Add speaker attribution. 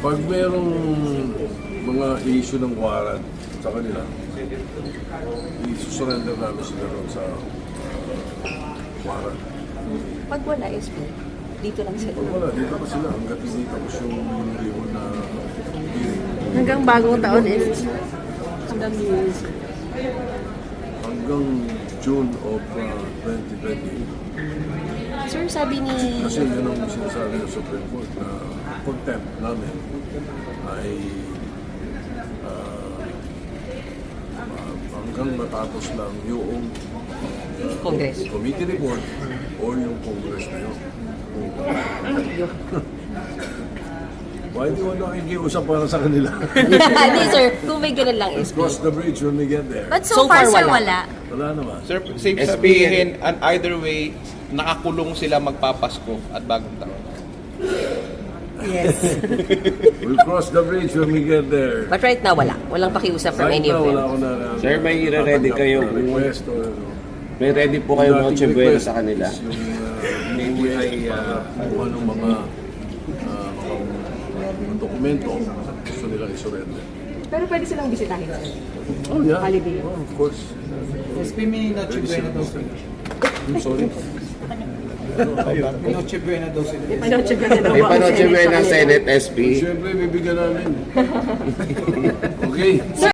Speaker 1: Pag merong mga issue ng warrant sa kanila, i-surrender namin sila ron sa warrant.
Speaker 2: Pag wala, SP, dito lang sila.
Speaker 1: Pag wala, dito pa sila hanggat hindi tapos yung liwan na hearing.
Speaker 2: Hanggang bagong taon, SP. Hanggang New Year's.
Speaker 1: Hanggang June of 2020.
Speaker 2: Sir, sabi ni...
Speaker 1: Kasi yun ang sinasabi ng Supreme Court na contempt namin ay hanggang matapos lang yung
Speaker 2: Congress.
Speaker 1: committee report o yung Congress na yun. Why di mo nakikiusap para sa kanila?
Speaker 2: Hindi, sir. Kung may ganun lang,
Speaker 1: Let's
Speaker 2: SP.
Speaker 1: cross the bridge when we get there.
Speaker 3: But so far, sir, wala.
Speaker 1: Wala naman.
Speaker 4: Sir, safe sabihin, and either way, nakakulong sila magpapasko at bagong taon.
Speaker 2: Yes.
Speaker 1: We'll cross the bridge when we get there.
Speaker 2: But right now, wala. Walang pakiusap from
Speaker 1: Right
Speaker 2: any
Speaker 1: now,
Speaker 2: of
Speaker 1: wala
Speaker 2: them.
Speaker 1: ako na...
Speaker 5: Sir, may ready kayo.
Speaker 1: Request o ano.
Speaker 5: May ready po kayo mga Chibuelo sa kanila.
Speaker 1: Yung maybe ay kung anong mga dokumento gusto nilang isurrender.
Speaker 6: Pero pwede silang bisitahin, sir.
Speaker 1: Oh yeah,
Speaker 6: Holiday.
Speaker 1: oh, of course.
Speaker 7: SP may Noche Buena daw sila.
Speaker 1: I'm sorry.
Speaker 7: May Noche Buena daw sila.
Speaker 6: Panoche ka na daw.
Speaker 5: May panoche ng Senate SP.
Speaker 1: Siyempre, bibigyan namin. Okay.